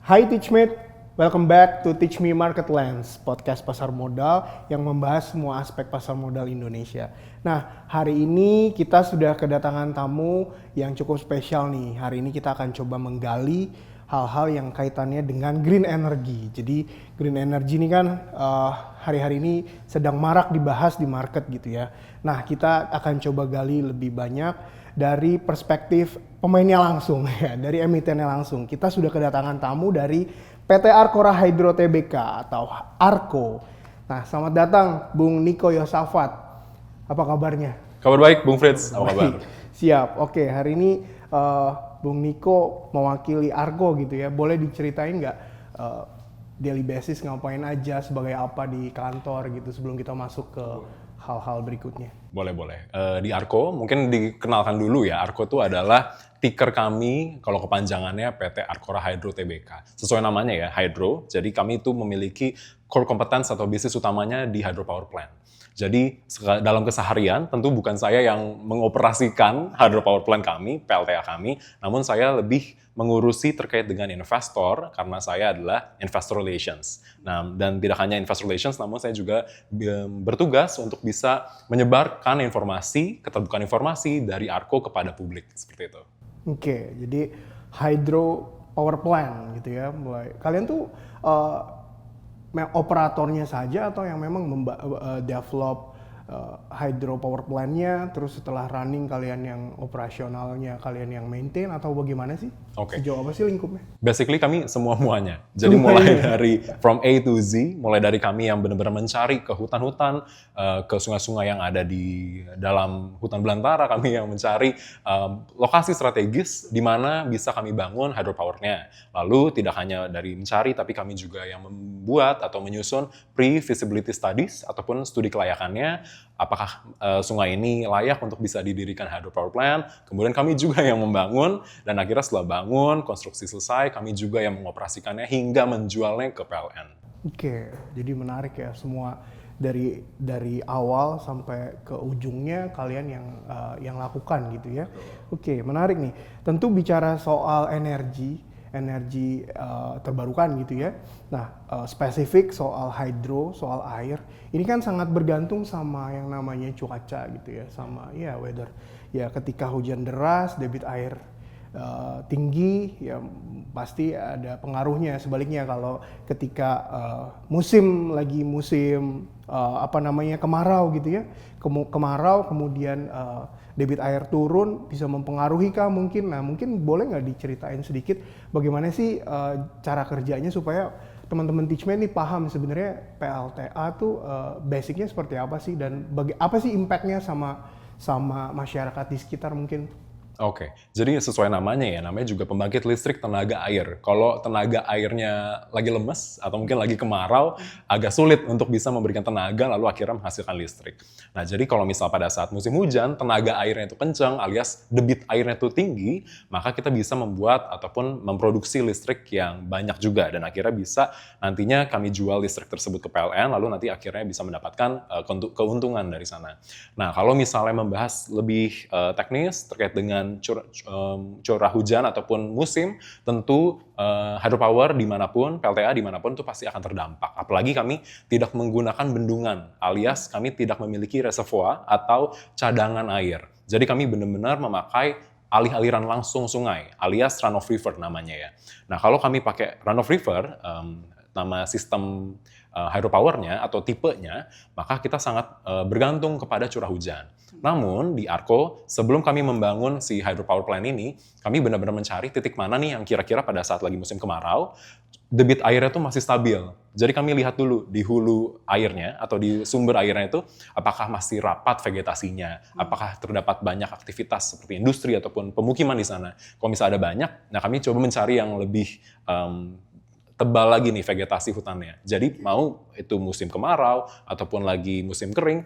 Hai Teachmate, welcome back to Teach Me Market Lens, podcast pasar modal yang membahas semua aspek pasar modal Indonesia. Nah, hari ini kita sudah kedatangan tamu yang cukup spesial nih. Hari ini kita akan coba menggali hal-hal yang kaitannya dengan green energy. Jadi green energy ini kan hari-hari ini sedang marak dibahas di market gitu ya. Nah, kita akan coba gali lebih banyak dari perspektif pemainnya langsung ya, dari emitennya langsung. Kita sudah kedatangan tamu dari PT Arcora Hydro Tbk atau Arco. Nah, selamat datang Bung Niko Yosafat. Apa kabarnya? Kabar baik, Bung Fritz. Apa kabar? Siap. Oke, hari ini Bung Niko mewakili Arco gitu ya. Boleh diceritain nggak daily basis ngapain aja, sebagai apa di kantor gitu sebelum kita masuk ke hal-hal berikutnya? Boleh. Di Arco, mungkin dikenalkan dulu ya. Arco itu adalah ticker kami, kalau kepanjangannya PT Arcora Hydro Tbk. Sesuai namanya ya, Hydro. Jadi kami itu memiliki core competence atau bisnis utamanya di hydropower plant. Jadi dalam keseharian tentu bukan saya yang mengoperasikan hydropower plant kami, PLTA kami, namun saya lebih mengurusi terkait dengan investor karena saya adalah investor relations. Nah, dan tidak hanya investor relations, namun saya juga bertugas untuk bisa menyebarkan informasi, keterbukaan informasi dari Arco kepada publik seperti itu. Oke, jadi hydro power plant gitu ya. Kalian tuh operatornya saja atau yang memang develop hydro power plant-nya, terus setelah running kalian yang operasionalnya, kalian yang maintain, atau bagaimana sih? Oke. Sejauh apa sih lingkupnya? Basically kami semuanya. Jadi mulai dari from A to Z, mulai dari kami yang benar-benar mencari ke hutan-hutan, ke sungai-sungai yang ada di dalam hutan belantara, kami yang mencari lokasi strategis di mana bisa kami bangun hydropower-nya. Lalu tidak hanya dari mencari, tapi kami juga yang membuat atau menyusun pre-feasibility studies ataupun studi kelayakannya, apakah sungai ini layak untuk bisa didirikan hydropower plant. Kemudian kami juga yang membangun, dan akhirnya setelah bangun, konstruksi selesai, kami juga yang mengoperasikannya hingga menjualnya ke PLN. Oke, jadi menarik ya, semua dari awal sampai ke ujungnya kalian yang lakukan gitu ya. Oke, menarik nih. Tentu bicara soal energi terbarukan gitu ya. Nah, spesifik soal hydro, soal air, ini kan sangat bergantung sama yang namanya cuaca gitu ya, sama ya weather. Ya ketika hujan deras, debit air tinggi, ya pasti ada pengaruhnya. Sebaliknya kalau ketika musim kemarau gitu ya, kemarau kemudian debit air turun, bisa mempengaruhi kah mungkin? Nah, mungkin boleh nggak diceritain sedikit bagaimana sih cara kerjanya supaya teman-teman Teachmate nih paham sebenarnya PLTA tuh basicnya seperti apa sih, dan apa sih impact-nya sama masyarakat di sekitar mungkin? Oke, jadi sesuai namanya ya, namanya juga pembangkit listrik tenaga air. Kalau tenaga airnya lagi lemes atau mungkin lagi kemarau, agak sulit untuk bisa memberikan tenaga lalu akhirnya menghasilkan listrik. Nah, jadi kalau misal pada saat musim hujan, tenaga airnya itu kencang alias debit airnya itu tinggi, maka kita bisa membuat ataupun memproduksi listrik yang banyak juga, dan akhirnya bisa nantinya kami jual listrik tersebut ke PLN, lalu nanti akhirnya bisa mendapatkan keuntungan dari sana. Nah, kalau misalnya membahas lebih teknis terkait dengan curah hujan ataupun musim, tentu hydropower dimanapun, PLTA dimanapun itu pasti akan terdampak. Apalagi kami tidak menggunakan bendungan, alias kami tidak memiliki reservoir atau cadangan air. Jadi kami benar-benar memakai alih-aliran langsung sungai, alias run of river namanya ya. Nah, kalau kami pakai run of river, nama sistem hydropower-nya atau tipenya, maka kita sangat bergantung kepada curah hujan. Namun di Arco, sebelum kami membangun si hydropower plant ini, kami benar-benar mencari titik mana nih yang kira-kira pada saat lagi musim kemarau, debit airnya tuh masih stabil. Jadi kami lihat dulu di hulu airnya atau di sumber airnya itu, apakah masih rapat vegetasinya, apakah terdapat banyak aktivitas seperti industri ataupun pemukiman di sana. Kalau misalnya ada banyak, nah kami coba mencari yang lebih tebal lagi nih vegetasi hutannya. Jadi mau itu musim kemarau ataupun lagi musim kering,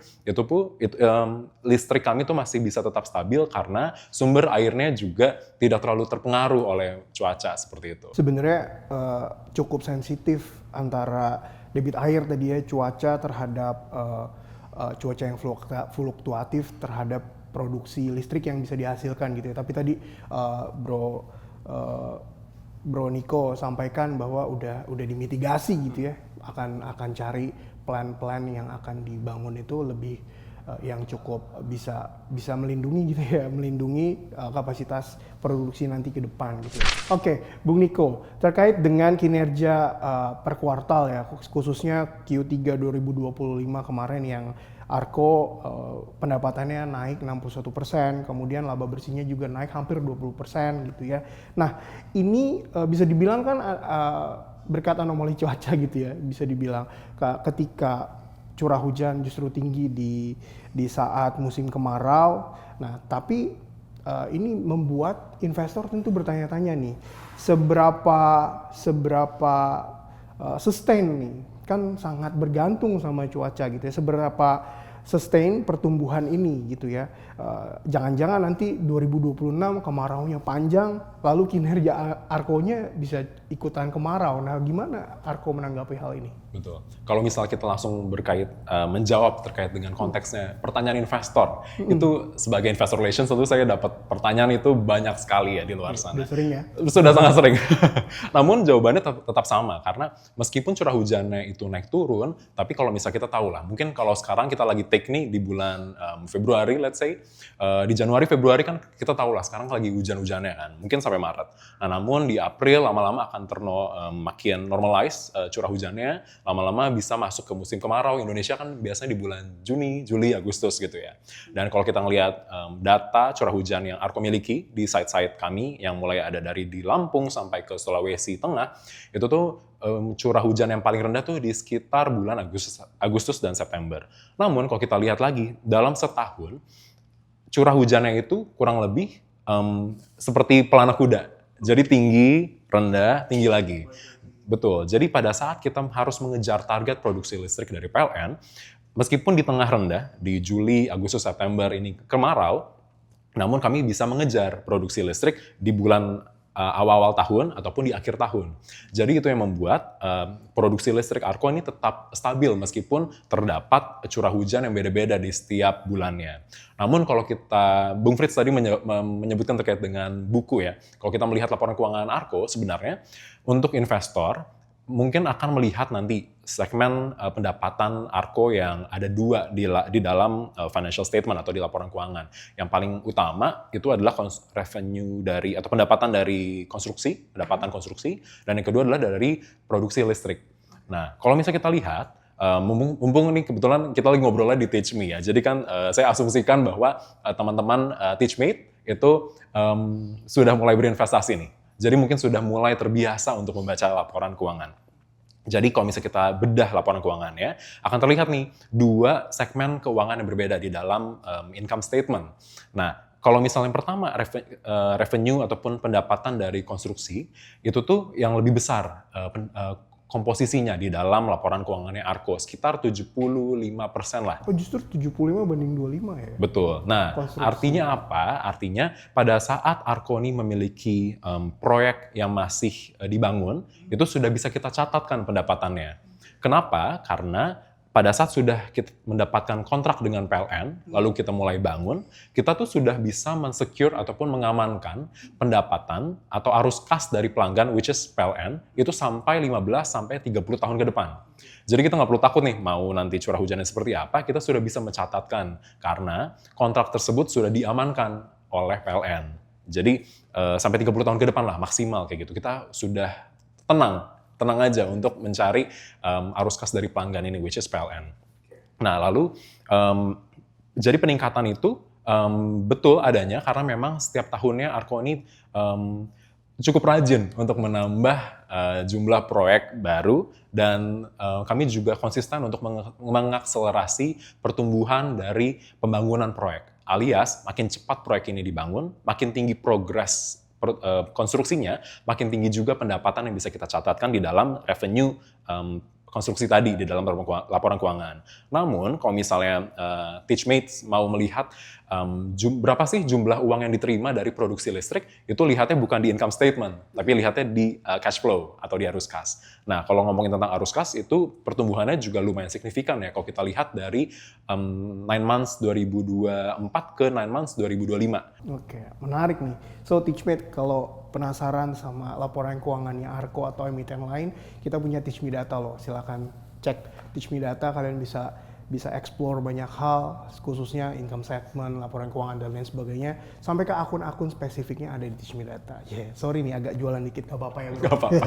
listrik kami tuh masih bisa tetap stabil karena sumber airnya juga tidak terlalu terpengaruh oleh cuaca seperti itu. Sebenarnya cukup sensitif antara debit air tadi ya, cuaca terhadap cuaca yang fluktuatif terhadap produksi listrik yang bisa dihasilkan gitu ya. Tapi tadi Bro Bro Niko sampaikan bahwa udah dimitigasi gitu ya, akan cari plan-plan yang akan dibangun itu lebih yang cukup bisa melindungi gitu ya, melindungi kapasitas produksi nanti ke depan gitu. Oke, Bung Niko, terkait dengan kinerja per kuartal ya, khususnya Q3 2025 kemarin yang Arko pendapatannya naik 61%, kemudian laba bersihnya juga naik hampir 20% gitu ya. Nah, ini bisa dibilang kan berkat anomali cuaca gitu ya, bisa dibilang ketika curah hujan justru tinggi di saat musim kemarau. Nah, tapi ini membuat investor tentu bertanya-tanya nih, seberapa sustain nih, kan sangat bergantung sama cuaca gitu ya, seberapa sustain pertumbuhan ini gitu ya. Jangan-jangan nanti 2026 kemaraunya panjang, lalu kinerja Arko-nya bisa ikutan kemarau. Nah, gimana Arko menanggapi hal ini? Betul. Kalau misalnya kita langsung menjawab terkait dengan konteksnya pertanyaan investor, itu sebagai investor relations tentu saya dapat pertanyaan itu banyak sekali ya di luar sana. Sudah sering ya? Sudah sangat sering. Namun jawabannya tetap sama, karena meskipun curah hujannya itu naik turun, tapi kalau misalnya kita tahu lah, mungkin kalau sekarang kita lagi take nih di bulan Februari, let's say, di Januari, Februari kan kita tahu lah sekarang lagi hujan-hujannya kan, mungkin sampai Maret. Nah, namun di April lama-lama akan makin normalize curah hujannya, lama-lama bisa masuk ke musim kemarau. Indonesia kan biasanya di bulan Juni, Juli, Agustus gitu ya. Dan kalau kita ngelihat data curah hujan yang Arko miliki di site-site kami yang mulai ada dari di Lampung sampai ke Sulawesi Tengah, itu tuh curah hujan yang paling rendah tuh di sekitar bulan Agustus dan September. Namun kalau kita lihat lagi dalam setahun, curah hujannya itu kurang lebih seperti pelana kuda. Jadi tinggi, rendah, tinggi lagi. Betul, jadi pada saat kita harus mengejar target produksi listrik dari PLN, meskipun di tengah rendah, di Juli, Agustus, September ini kemarau, namun kami bisa mengejar produksi listrik di bulan awal-awal tahun ataupun di akhir tahun. Jadi itu yang membuat produksi listrik Arko ini tetap stabil meskipun terdapat curah hujan yang beda-beda di setiap bulannya. Namun kalau Bung Frits tadi menyebutkan terkait dengan buku ya, kalau kita melihat laporan keuangan Arko sebenarnya untuk investor mungkin akan melihat nanti segmen pendapatan Arko yang ada dua di dalam financial statement atau di laporan keuangan. Yang paling utama itu adalah revenue atau pendapatan dari pendapatan konstruksi, dan yang kedua adalah dari produksi listrik. Nah, kalau misalnya kita lihat, mumpung ini kebetulan kita lagi ngobrolnya di Teachme ya, jadi kan saya asumsikan bahwa teman-teman Teachmate itu sudah mulai berinvestasi nih. Jadi mungkin sudah mulai terbiasa untuk membaca laporan keuangan. Jadi kalau misalnya kita bedah laporan keuangannya, akan terlihat nih dua segmen keuangan yang berbeda di dalam income statement. Nah, kalau misalnya yang pertama revenue ataupun pendapatan dari konstruksi, itu tuh yang lebih besar komposisinya di dalam laporan keuangannya Arko, sekitar 75% lah. Oh, justru 75 banding 25 ya? Betul. Nah, artinya apa? Artinya pada saat Arko ini memiliki proyek yang masih dibangun, itu sudah bisa kita catatkan pendapatannya. Kenapa? Karena pada saat sudah kita mendapatkan kontrak dengan PLN, lalu kita mulai bangun, kita tuh sudah bisa mensecure ataupun mengamankan pendapatan atau arus kas dari pelanggan, which is PLN, itu sampai 15-30 tahun ke depan. Jadi kita nggak perlu takut nih, mau nanti curah hujannya seperti apa, kita sudah bisa mencatatkan, karena kontrak tersebut sudah diamankan oleh PLN. Jadi sampai 30 tahun ke depan lah, maksimal kayak gitu. Kita sudah tenang aja untuk mencari arus kas dari pelanggan ini, which is PLN. Nah, lalu jadi peningkatan itu betul adanya karena memang setiap tahunnya Arko ini cukup rajin untuk menambah jumlah proyek baru, dan kami juga konsisten untuk mengakselerasi pertumbuhan dari pembangunan proyek. Alias, makin cepat proyek ini dibangun, makin tinggi progres konstruksinya, makin tinggi juga pendapatan yang bisa kita catatkan di dalam revenue konstruksi tadi, di dalam laporan keuangan. Namun, kalau misalnya Teachmates mau melihat berapa sih jumlah uang yang diterima dari produksi listrik, itu lihatnya bukan di income statement, tapi lihatnya di cash flow atau di arus kas. Nah, kalau ngomongin tentang arus kas, itu pertumbuhannya juga lumayan signifikan ya, kalau kita lihat dari 9 months 2024 ke 9 months 2025. Oke, menarik nih. So, Teachmate, kalau penasaran sama laporan keuangannya Arko atau emiten lain, kita punya Teach Me Data loh. Silakan cek Teach Me Data, kalian bisa explore banyak hal, khususnya income statement, laporan keuangan dan lain sebagainya, sampai ke akun-akun spesifiknya ada di Teach Me Data. Sorry nih agak jualan dikit, gak apa-apa ya. Gak apa-apa.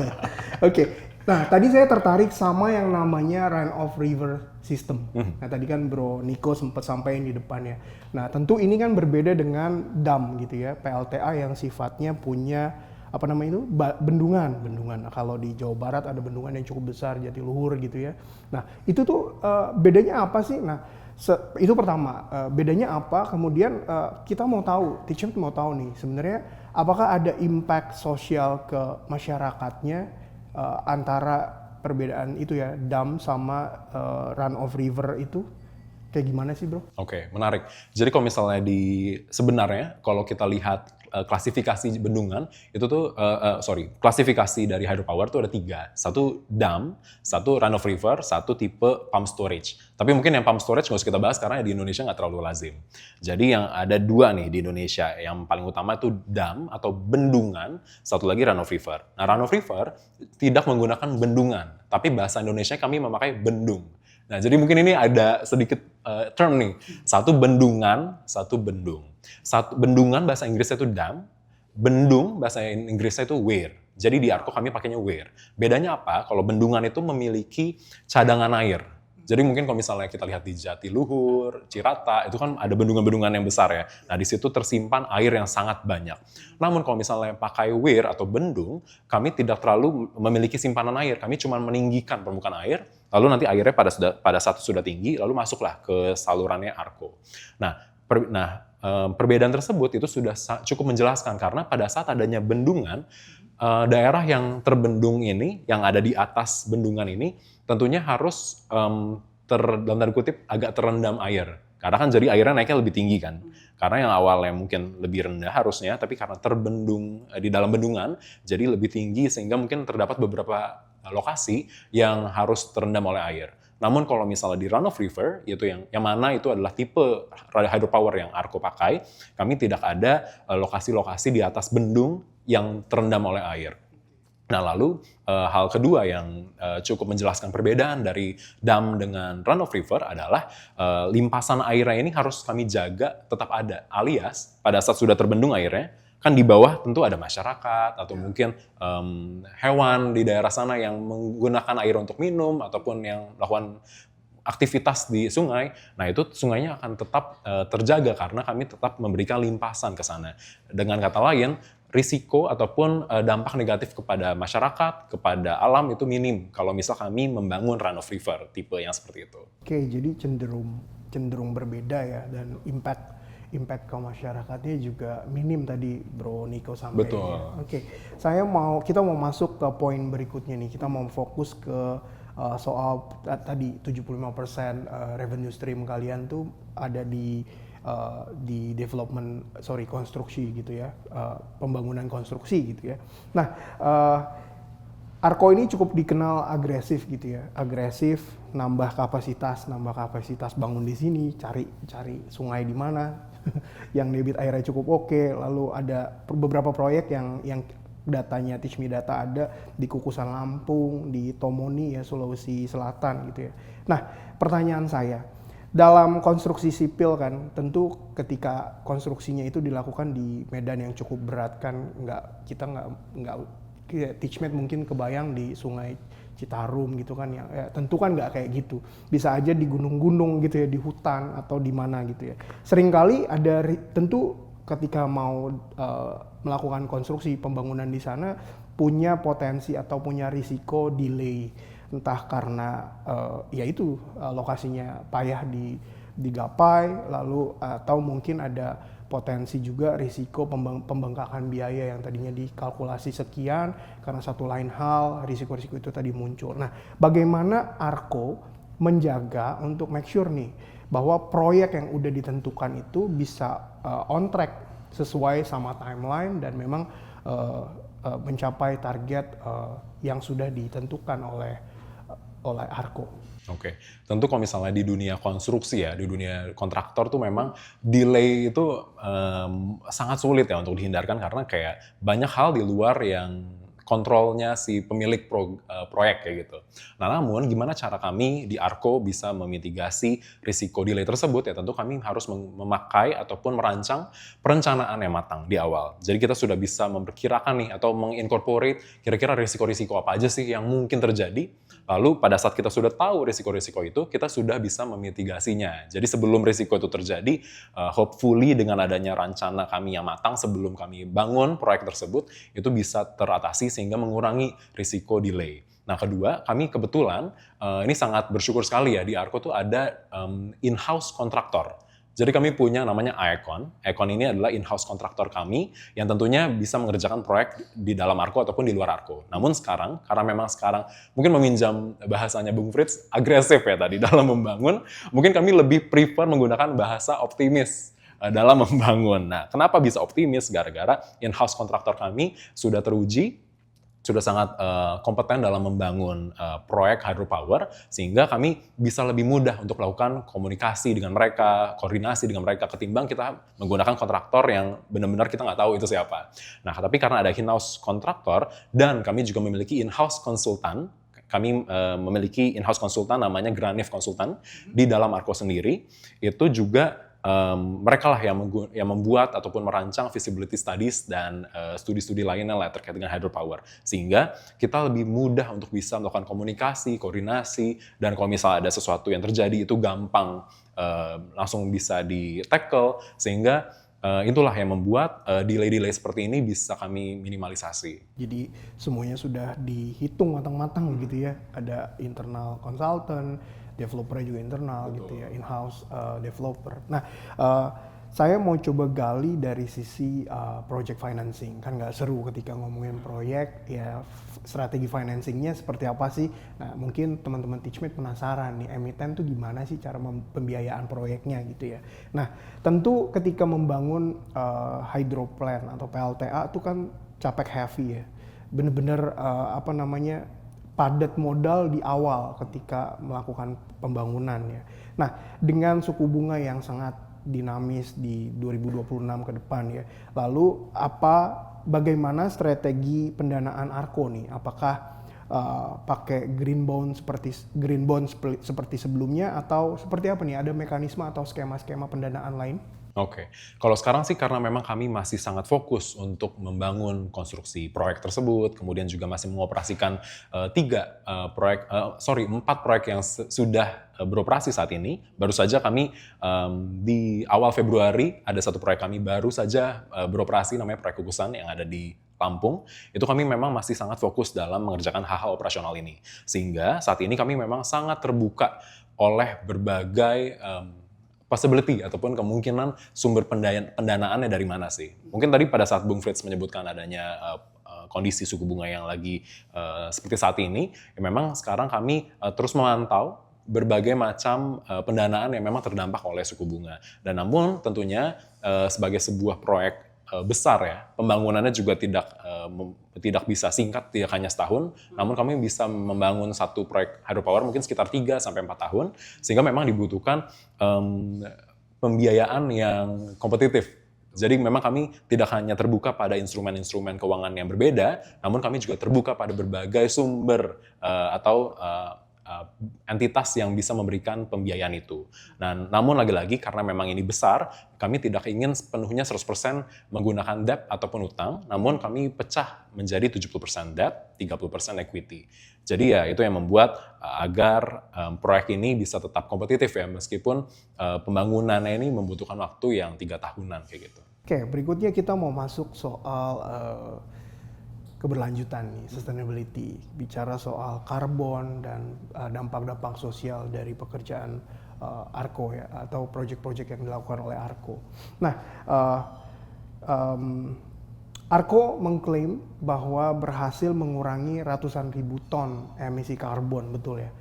Oke, nah tadi saya tertarik sama yang namanya run-off river system. Nah tadi kan Bro Niko sempat sampaikan di depannya. Nah tentu ini kan berbeda dengan DAM gitu ya, PLTA yang sifatnya punya apa namanya itu bendungan. Nah, kalau di Jawa Barat ada bendungan yang cukup besar, Jatiluhur gitu ya. Nah itu tuh bedanya apa sih? Nah itu pertama, bedanya apa? Kemudian kita mau tahu, Teach Me mau tahu nih sebenarnya apakah ada impact sosial ke masyarakatnya antara perbedaan itu ya, dam sama run of river itu kayak gimana sih bro? Oke, menarik. Jadi kalau misalnya sebenarnya kalau kita lihat klasifikasi bendungan itu tuh klasifikasi dari hydropower tuh ada 3. Satu dam, satu run of river, satu tipe pump storage. Tapi mungkin yang pump storage nggak usah kita bahas karena di Indonesia nggak terlalu lazim. Jadi yang ada 2 nih di Indonesia. Yang paling utama itu dam atau bendungan, satu lagi run of river. Nah run of river tidak menggunakan bendungan, tapi bahasa Indonesia kami memakai bendung. Nah, jadi mungkin ini ada sedikit term nih. Satu bendungan, satu bendung. Satu bendungan bahasa Inggrisnya itu dam, bendung bahasa Inggrisnya itu weir. Jadi di Arko kami pakainya weir. Bedanya apa? Kalau bendungan itu memiliki cadangan air. Jadi mungkin kalau misalnya kita lihat di Jatiluhur, Cirata, itu kan ada bendungan-bendungan yang besar ya. Nah di situ tersimpan air yang sangat banyak. Namun kalau misalnya pakai weir atau bendung, kami tidak terlalu memiliki simpanan air. Kami cuma meninggikan permukaan air, lalu nanti airnya pada saat sudah tinggi, lalu masuklah ke salurannya Arko. Nah, perbedaan tersebut itu sudah cukup menjelaskan karena pada saat adanya bendungan, daerah yang terbendung ini, yang ada di atas bendungan ini, tentunya harus dalam tanda kutip agak terendam air. Karena kan jadi airnya naiknya lebih tinggi kan. Karena yang awalnya mungkin lebih rendah harusnya, tapi karena terbendung di dalam bendungan, jadi lebih tinggi sehingga mungkin terdapat beberapa lokasi yang harus terendam oleh air. Namun kalau misalnya di run of river, yaitu yang mana itu adalah tipe hydropower yang Arko pakai, kami tidak ada lokasi-lokasi di atas bendung yang terendam oleh air. Nah lalu hal kedua yang cukup menjelaskan perbedaan dari dam dengan run of river adalah limpasan airnya ini harus kami jaga tetap ada. Alias pada saat sudah terbendung airnya, kan di bawah tentu ada masyarakat atau mungkin hewan di daerah sana yang menggunakan air untuk minum ataupun yang melakukan aktivitas di sungai. Nah itu sungainya akan tetap terjaga karena kami tetap memberikan limpasan ke sana. Dengan kata lain, risiko ataupun dampak negatif kepada masyarakat, kepada alam itu minim kalau misal kami membangun run of river tipe yang seperti itu. Oke, jadi cenderung berbeda ya, dan impact ke masyarakatnya juga minim tadi Bro Niko sampaikan. Betul. Oke, kita mau masuk ke poin berikutnya nih. Kita mau fokus ke soal tadi 75% revenue stream kalian tuh ada di konstruksi gitu ya, pembangunan konstruksi gitu ya. Nah, Arko ini cukup dikenal agresif gitu ya, nambah kapasitas bangun di sini, cari sungai di mana, yang debit airnya cukup oke, lalu ada beberapa proyek yang datanya Teach Me Data ada di Kukusan Lampung, di Tomoni ya Sulawesi Selatan gitu ya. Nah, pertanyaan saya, dalam konstruksi sipil kan, tentu ketika konstruksinya itu dilakukan di medan yang cukup berat kan, kita nggak Teach Me mungkin kebayang di Sungai Citarum gitu kan, yang tentu kan nggak kayak gitu. Bisa aja di gunung-gunung gitu ya, di hutan atau di mana gitu ya. Seringkali ada tentu ketika mau melakukan konstruksi pembangunan di sana punya potensi atau punya risiko delay, entah karena lokasinya payah digapai, lalu atau mungkin ada potensi juga risiko pembengkakan biaya yang tadinya dikalkulasi sekian, karena satu lain hal risiko-risiko itu tadi muncul. Nah, bagaimana Arko menjaga untuk make sure nih bahwa proyek yang udah ditentukan itu bisa on track sesuai sama timeline dan memang mencapai target yang sudah ditentukan oleh Arko. Oke, tentu kalau misalnya di dunia konstruksi ya, di dunia kontraktor tuh memang delay itu sangat sulit ya untuk dihindarkan karena kayak banyak hal di luar yang kontrolnya si pemilik proyek kayak gitu. Nah, namun gimana cara kami di Arco bisa memitigasi risiko delay tersebut ya tentu kami harus memakai ataupun merancang perencanaan yang matang di awal. Jadi kita sudah bisa memperkirakan nih atau mengincorporate kira-kira risiko-risiko apa aja sih yang mungkin terjadi. Lalu pada saat kita sudah tahu risiko-risiko itu, kita sudah bisa memitigasinya. Jadi sebelum risiko itu terjadi, hopefully dengan adanya rencana kami yang matang sebelum kami bangun proyek tersebut, itu bisa teratasi sehingga mengurangi risiko delay. Nah kedua, kami kebetulan, ini sangat bersyukur sekali ya, di Arco tuh ada in-house kontraktor. Jadi kami punya namanya Aecon. Aecon ini adalah in-house kontraktor kami yang tentunya bisa mengerjakan proyek di dalam Arco ataupun di luar Arco. Namun sekarang, karena memang sekarang mungkin meminjam bahasanya Bung Fritz, agresif ya tadi dalam membangun, mungkin kami lebih prefer menggunakan bahasa optimis dalam membangun. Nah, kenapa bisa optimis? Gara-gara in-house kontraktor kami sudah teruji, sudah sangat kompeten dalam membangun proyek hydropower, sehingga kami bisa lebih mudah untuk melakukan komunikasi dengan mereka, koordinasi dengan mereka, ketimbang kita menggunakan kontraktor yang benar-benar kita nggak tahu itu siapa. Nah, tapi karena ada in-house kontraktor, dan kami juga memiliki in-house konsultan, kami memiliki in-house konsultan namanya Granif Konsultan di dalam Arco sendiri, itu juga mereka lah yang membuat ataupun merancang feasibility studies dan studi-studi lainnya lah terkait dengan hydropower. Sehingga kita lebih mudah untuk bisa melakukan komunikasi, koordinasi, dan kalau misalnya ada sesuatu yang terjadi itu gampang langsung bisa di-tackle, sehingga itulah yang membuat delay-delay seperti ini bisa kami minimalisasi. Jadi semuanya sudah dihitung matang-matang gitu ya. Ada internal consultant, developer juga internal. Betul. Gitu ya, in-house developer. Nah, saya mau coba gali dari sisi project financing. Kan nggak seru ketika ngomongin proyek, ya strategi financingnya seperti apa sih? Nah, mungkin teman-teman Teachmate penasaran nih, emiten tuh gimana sih cara pembiayaan proyeknya gitu ya. Nah, tentu ketika membangun hydro plant atau PLTA itu kan capek heavy ya. Bener-bener padat modal di awal ketika melakukan pembangunan ya. Nah, dengan suku bunga yang sangat dinamis di 2026 ke depan ya. Lalu bagaimana strategi pendanaan Arco nih? Apakah pakai green bond seperti sebelumnya atau seperti apa nih? Ada mekanisme atau skema-skema pendanaan lain? Oke, kalau sekarang sih karena memang kami masih sangat fokus untuk membangun konstruksi proyek tersebut, kemudian juga masih mengoperasikan 4 proyek yang sudah beroperasi saat ini. Baru saja kami di awal Februari ada satu proyek kami baru saja beroperasi, namanya proyek Kukusan yang ada di Lampung. Itu kami memang masih sangat fokus dalam mengerjakan hal-hal operasional ini. Sehingga saat ini kami memang sangat terbuka oleh berbagai possibility ataupun kemungkinan sumber pendanaannya dari mana sih. Mungkin tadi pada saat Bung Fritz menyebutkan adanya kondisi suku bunga yang lagi seperti saat ini, ya memang sekarang kami terus memantau berbagai macam pendanaan yang memang terdampak oleh suku bunga. Dan namun tentunya sebagai sebuah proyek besar ya, pembangunannya juga tidak bisa singkat, tidak hanya setahun, namun kami bisa membangun satu proyek hydropower mungkin sekitar 3-4 tahun, sehingga memang dibutuhkan pembiayaan yang kompetitif. Jadi memang kami tidak hanya terbuka pada instrumen-instrumen keuangan yang berbeda, namun kami juga terbuka pada berbagai sumber atau entitas yang bisa memberikan pembiayaan itu. Nah, namun lagi-lagi karena memang ini besar, kami tidak ingin sepenuhnya 100% menggunakan debt ataupun utang, namun kami pecah menjadi 70% debt, 30% equity. Jadi ya itu yang membuat agar proyek ini bisa tetap kompetitif ya, meskipun pembangunannya ini membutuhkan waktu yang 3 tahunan kayak gitu. Oke, berikutnya kita mau masuk soal keberlanjutan nih, sustainability, bicara soal karbon dan dampak-dampak sosial dari pekerjaan Arco ya, atau proyek-proyek yang dilakukan oleh Arco. Nah, Arco mengklaim bahwa berhasil mengurangi ratusan ribu ton emisi karbon, betul ya?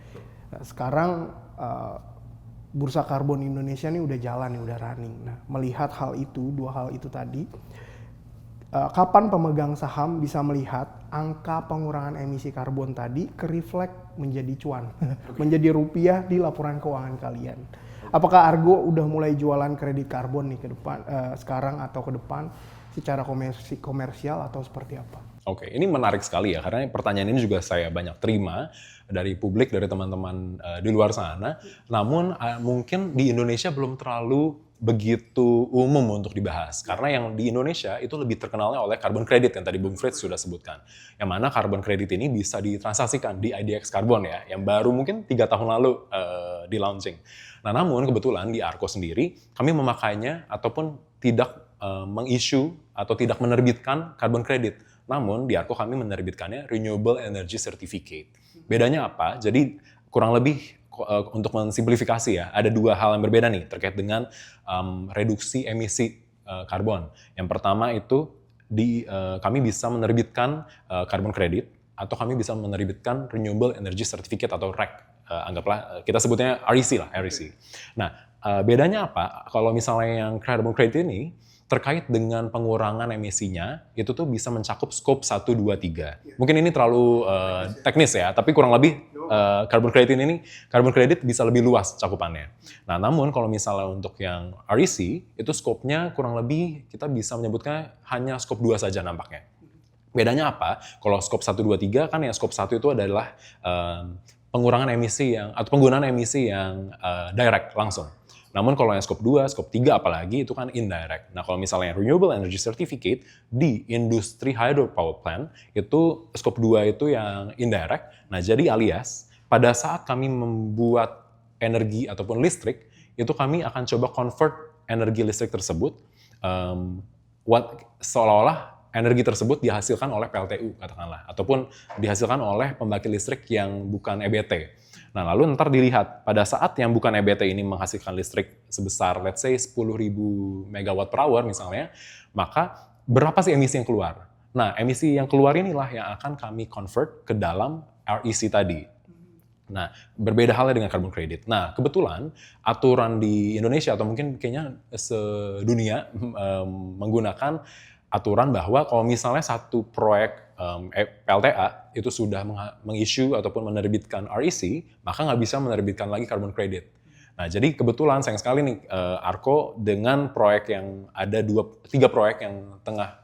Nah, sekarang bursa karbon Indonesia ini udah jalan nih, udah running. Nah, melihat hal itu, dua hal itu tadi, kapan pemegang saham bisa melihat angka pengurangan emisi karbon tadi kereflek menjadi cuan, menjadi rupiah di laporan keuangan kalian. Apakah Argo udah mulai jualan kredit karbon nih ke depan, sekarang atau ke depan secara komersial atau seperti apa? Oke, ini menarik sekali ya, karena pertanyaan ini juga saya banyak terima dari publik, dari teman-teman di luar sana. Namun mungkin di Indonesia belum terlalu begitu umum untuk dibahas. Karena yang di Indonesia itu lebih terkenalnya oleh carbon credit yang tadi Bung Frits sudah sebutkan. Yang mana carbon credit ini bisa ditransaksikan di IDX Carbon ya, yang baru mungkin 3 tahun lalu di launching. Nah, namun kebetulan di Arko sendiri, kami memakainya ataupun tidak meng-issue atau tidak menerbitkan carbon credit. Namun di Arko kami menerbitkannya Renewable Energy Certificate. Bedanya apa? Jadi kurang lebih untuk mensimplifikasi ya, ada 2 hal yang berbeda nih terkait dengan reduksi emisi karbon. Yang pertama itu kami bisa menerbitkan carbon credit atau kami bisa menerbitkan Renewable Energy Certificate atau REC. Anggaplah kita sebutnya REC lah, REC. Nah, bedanya apa? Kalau misalnya yang carbon credit ini terkait dengan pengurangan emisinya, itu tuh bisa mencakup scope 1, 2, 3. Mungkin ini terlalu teknis ya, tapi kurang lebih carbon credit bisa lebih luas cakupannya. Nah, namun kalau misalnya untuk yang REC, itu scope-nya kurang lebih kita bisa menyebutnya hanya scope 2 saja nampaknya. Bedanya apa? Kalau scope 1, 2, 3 kan ya scope 1 itu adalah pengurangan emisi atau penggunaan emisi yang direct langsung. Namun kalau yang scope 2, scope 3 apalagi itu kan indirect. Nah, kalau misalnya Renewable Energy Certificate di industri hydropower plant itu scope 2 itu yang indirect. Nah, jadi alias pada saat kami membuat energi ataupun listrik, itu kami akan coba convert energi listrik tersebut seolah-olah energi tersebut dihasilkan oleh PLTU katakanlah, ataupun dihasilkan oleh pembangkit listrik yang bukan EBT. Nah, lalu ntar dilihat pada saat yang bukan EBT ini menghasilkan listrik sebesar let's say 10.000 megawatt per hour misalnya, maka berapa sih emisi yang keluar? Nah, emisi yang keluar inilah yang akan kami convert ke dalam REC tadi. Nah, berbeda halnya dengan carbon credit. Nah, kebetulan aturan di Indonesia atau mungkin kayaknya sedunia menggunakan aturan bahwa kalau misalnya satu proyek PLTA itu sudah meng-issue ataupun menerbitkan REC, maka nggak bisa menerbitkan lagi carbon credit. Nah, jadi kebetulan sayang sekali nih Arko dengan proyek yang ada 3 proyek yang tengah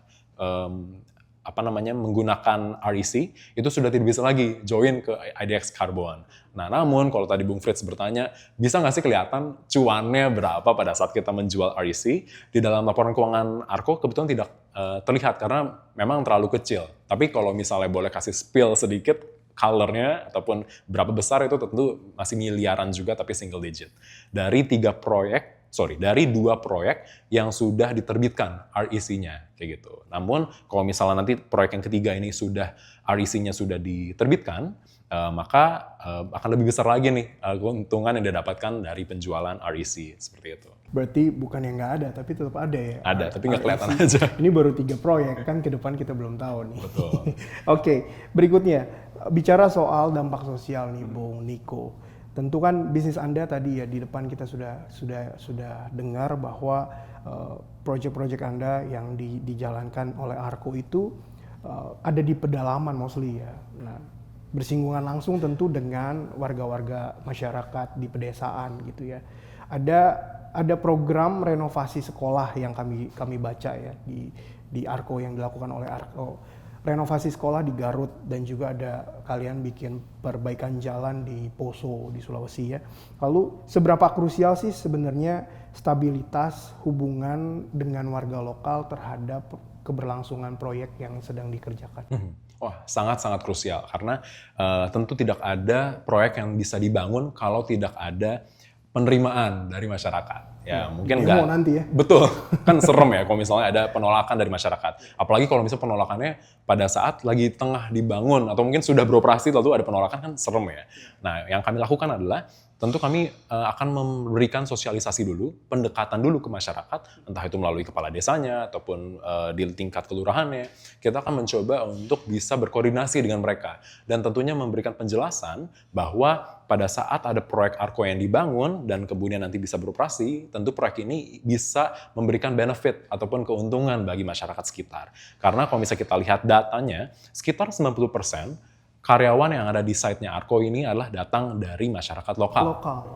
menggunakan REC itu sudah tidak bisa lagi join ke IDX Carbon. Nah, namun kalau tadi Bung Frits bertanya, bisa nggak sih kelihatan cuannya berapa pada saat kita menjual REC? Di dalam laporan keuangan Arko kebetulan tidak terlihat karena memang terlalu kecil. Tapi kalau misalnya boleh kasih spill sedikit, color-nya ataupun berapa besar itu tentu masih miliaran juga tapi single digit. Dari 2 proyek yang sudah diterbitkan REC-nya kayak gitu. Namun kalau misalnya nanti proyek yang ketiga ini sudah REC-nya sudah diterbitkan, maka akan lebih besar lagi nih keuntungan yang didapatkan dari penjualan REC seperti itu. Berarti bukan yang nggak ada, tapi tetap ada ya? Ada, tapi nggak kelihatan REC. aja. Ini baru 3 proyek, kan ke depan kita belum tahu nih. Betul. Oke, berikutnya. Bicara soal dampak sosial nih, Bung Niko. Tentu kan bisnis Anda tadi ya, di depan kita sudah dengar bahwa proyek-proyek Anda yang dijalankan oleh Arko itu ada di pedalaman mostly ya. Nah, bersinggungan langsung tentu dengan warga-warga masyarakat di pedesaan gitu ya. Ada program renovasi sekolah yang kami baca ya di Arko yang dilakukan oleh Arko. Renovasi sekolah di Garut dan juga ada kalian bikin perbaikan jalan di Poso di Sulawesi ya. Lalu seberapa krusial sih sebenarnya stabilitas hubungan dengan warga lokal terhadap keberlangsungan proyek yang sedang dikerjakan? Wah, sangat-sangat krusial karena tentu tidak ada proyek yang bisa dibangun kalau tidak ada penerimaan dari masyarakat. Ya, mungkin nggak. Nanti ya. Betul, kan serem ya kalau misalnya ada penolakan dari masyarakat. Apalagi kalau misalnya penolakannya pada saat lagi tengah dibangun atau mungkin sudah beroperasi lalu ada penolakan, kan serem ya. Nah, yang kami lakukan adalah tentu kami akan memberikan sosialisasi dulu, pendekatan dulu ke masyarakat, entah itu melalui kepala desanya ataupun di tingkat kelurahannya. Kita akan mencoba untuk bisa berkoordinasi dengan mereka dan tentunya memberikan penjelasan bahwa pada saat ada proyek Arko yang dibangun dan kemudian nanti bisa beroperasi, tentu proyek ini bisa memberikan benefit ataupun keuntungan bagi masyarakat sekitar. Karena kalau misalnya kita lihat datanya, sekitar 90% karyawan yang ada di site-nya Arko ini adalah datang dari masyarakat lokal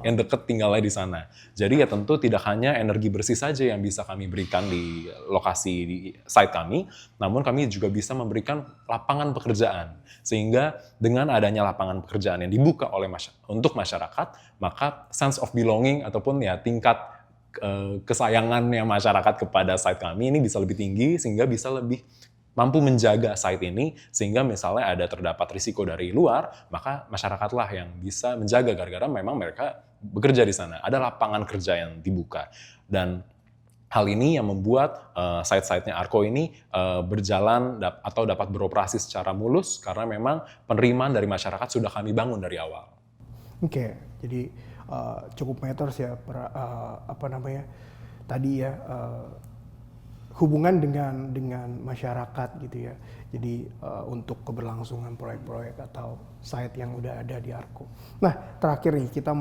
yang deket tinggalnya di sana. Jadi ya tentu tidak hanya energi bersih saja yang bisa kami berikan di lokasi di site kami, namun kami juga bisa memberikan lapangan pekerjaan. Sehingga dengan adanya lapangan pekerjaan yang dibuka oleh untuk masyarakat, maka sense of belonging ataupun ya tingkat kesayangannya masyarakat kepada site kami ini bisa lebih tinggi, sehingga bisa lebih mampu menjaga site ini, sehingga misalnya ada terdapat risiko dari luar, maka masyarakatlah yang bisa menjaga gara-gara memang mereka bekerja di sana. Ada lapangan kerja yang dibuka. Dan hal ini yang membuat site-sitenya Arko ini berjalan atau dapat beroperasi secara mulus karena memang penerimaan dari masyarakat sudah kami bangun dari awal. Oke, jadi cukup matters ya, tadi ya, hubungan dengan masyarakat gitu ya. Jadi untuk keberlangsungan proyek-proyek atau site yang udah ada di Arko. Nah, terakhir nih kita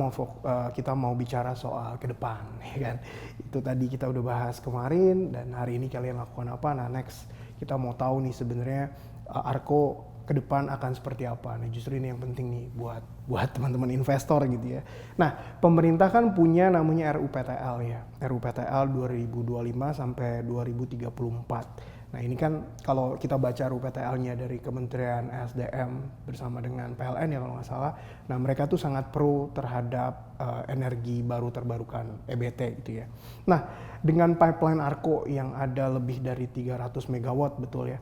mau bicara soal ke depan, ya kan. Itu tadi kita udah bahas kemarin dan hari ini kalian lakukan apa. Nah, next kita mau tahu nih sebenarnya Arko ke depan akan seperti apa. Nah, justru ini yang penting nih buat teman-teman investor gitu ya. Nah, pemerintah kan punya namanya RUPTL ya. RUPTL 2025 sampai 2034. Nah, ini kan kalau kita baca RUPTL-nya dari Kementerian SDM bersama dengan PLN ya kalau nggak salah. Nah, mereka tuh sangat pro terhadap energi baru terbarukan EBT gitu ya. Nah, dengan pipeline Arko yang ada lebih dari 300 megawatt betul ya.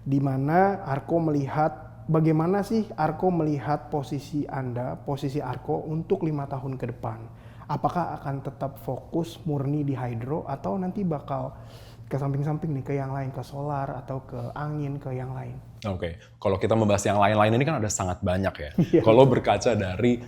Di mana Arko melihat bagaimana sih Arko melihat posisi Arko untuk 5 tahun ke depan. Apakah akan tetap fokus murni di hydro atau nanti bakal ke samping-samping nih, ke yang lain, ke solar atau ke angin, ke yang lain? Oke, kalau kita membahas yang lain-lain ini kan ada sangat banyak ya. Kalau berkaca dari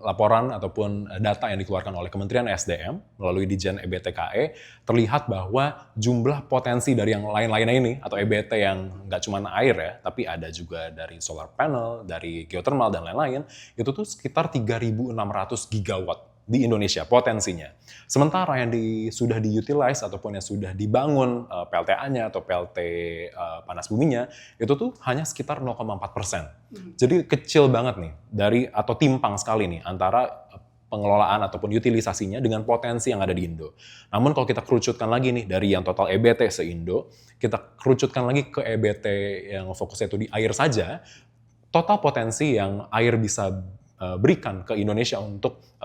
laporan ataupun data yang dikeluarkan oleh Kementerian SDM melalui Dijen EBTKE, terlihat bahwa jumlah potensi dari yang lain-lainnya ini, atau EBT yang nggak cuma air ya, tapi ada juga dari solar panel, dari geothermal, dan lain-lain, itu tuh sekitar 3.600 gigawatt di Indonesia potensinya. Sementara yang sudah diutilize ataupun yang sudah dibangun PLTA-nya atau PLT panas buminya itu tuh hanya sekitar 0,4%. Jadi kecil banget nih atau timpang sekali nih antara pengelolaan ataupun utilisasinya dengan potensi yang ada di Indo. Namun kalau kita kerucutkan lagi nih dari yang total EBT se-Indo, kita kerucutkan lagi ke EBT yang fokusnya itu di air saja, total potensi yang air bisa berikan ke Indonesia untuk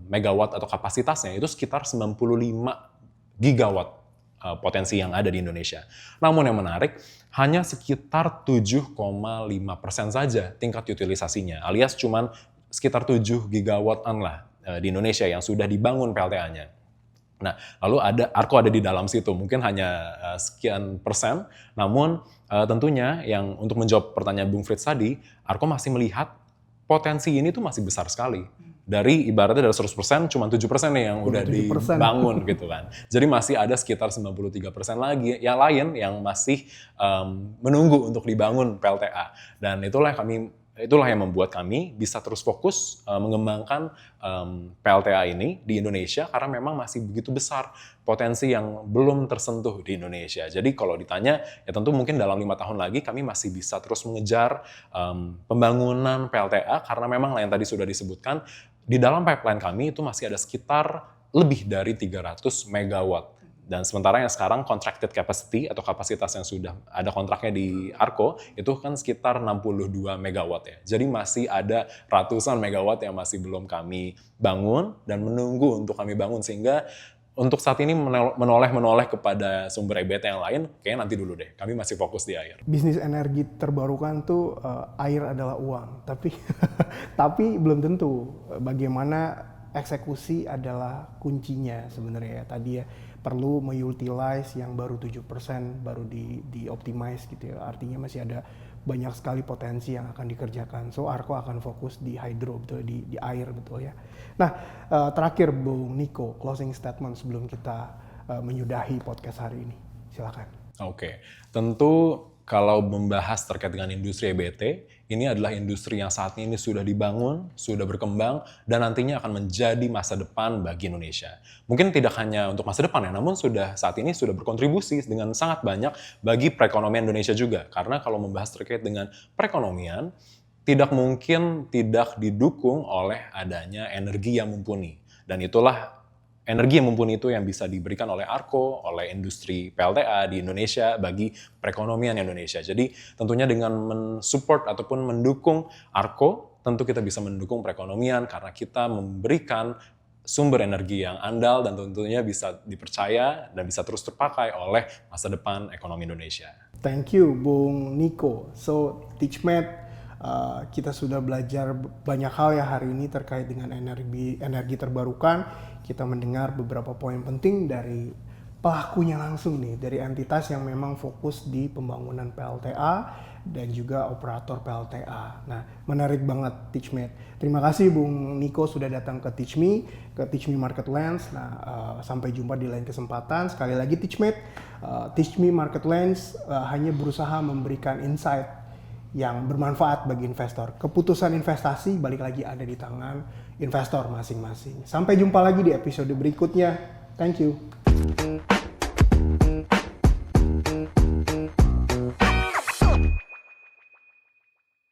megawatt atau kapasitasnya itu sekitar 95 gigawatt potensi yang ada di Indonesia. Namun yang menarik, hanya sekitar 7,5% saja tingkat utilisasinya, alias cuman sekitar 7 gigawattan lah di Indonesia yang sudah dibangun PLTA-nya. Nah, lalu Arko ada di dalam situ, mungkin hanya sekian persen, namun tentunya yang untuk menjawab pertanyaan Bung Frits tadi, Arko masih melihat potensi ini tuh masih besar sekali. Dari ibaratnya dari 100% cuma 7% nih yang udah 7%. dibangun gitu kan. Jadi masih ada sekitar 93% lagi yang lain yang masih menunggu untuk dibangun PLTA. Dan itulah yang membuat kami bisa terus fokus mengembangkan PLTA ini di Indonesia karena memang masih begitu besar potensi yang belum tersentuh di Indonesia. Jadi kalau ditanya, ya tentu mungkin dalam 5 tahun lagi kami masih bisa terus mengejar pembangunan PLTA karena memang yang tadi sudah disebutkan, di dalam pipeline kami itu masih ada sekitar lebih dari 300 megawatt. Dan sementara yang sekarang contracted capacity atau kapasitas yang sudah ada kontraknya di Arko itu kan sekitar 62 megawatt ya. Jadi masih ada ratusan megawatt yang masih belum kami bangun dan menunggu untuk kami bangun, sehingga untuk saat ini menoleh kepada sumber EBT yang lain, kayaknya nanti dulu deh. Kami masih fokus di air. Bisnis energi terbarukan tuh air adalah uang, tapi belum tentu. Bagaimana eksekusi adalah kuncinya sebenarnya ya. Tadi ya perlu mengutilize yang baru 7% baru di optimize gitu ya. Artinya masih ada banyak sekali potensi yang akan dikerjakan. So Arko akan fokus di hydro, betul, di air, betul ya. Nah, terakhir Bung Niko, closing statement sebelum kita menyudahi podcast hari ini. Silakan. Oke, tentu kalau membahas terkait dengan industri EBT, ini adalah industri yang saat ini sudah dibangun, sudah berkembang, dan nantinya akan menjadi masa depan bagi Indonesia. Mungkin tidak hanya untuk masa depan ya, namun saat ini sudah berkontribusi dengan sangat banyak bagi perekonomian Indonesia juga. Karena kalau membahas terkait dengan perekonomian, tidak mungkin tidak didukung oleh adanya energi yang mumpuni. Dan itulah energi yang mumpuni itu yang bisa diberikan oleh ARKO, oleh industri PLTA di Indonesia bagi perekonomian Indonesia. Jadi tentunya dengan mensupport ataupun mendukung ARKO, tentu kita bisa mendukung perekonomian karena kita memberikan sumber energi yang andal dan tentunya bisa dipercaya dan bisa terus terpakai oleh masa depan ekonomi Indonesia. Thank you, Bung Niko. So, TeachMed, kita sudah belajar banyak hal ya hari ini terkait dengan energi terbarukan. Kita mendengar beberapa poin penting dari pelakunya langsung nih, dari entitas yang memang fokus di pembangunan PLTA dan juga operator PLTA. Nah, menarik banget TeachMed. Terima kasih Bung Niko sudah datang ke Teach Me Market Lens. Nah, sampai jumpa di lain kesempatan. Sekali lagi TeachMed, Teach Me Market Lens hanya berusaha memberikan insight yang bermanfaat bagi investor. Keputusan investasi balik lagi ada di tangan investor masing-masing. Sampai jumpa lagi di episode berikutnya. Thank you.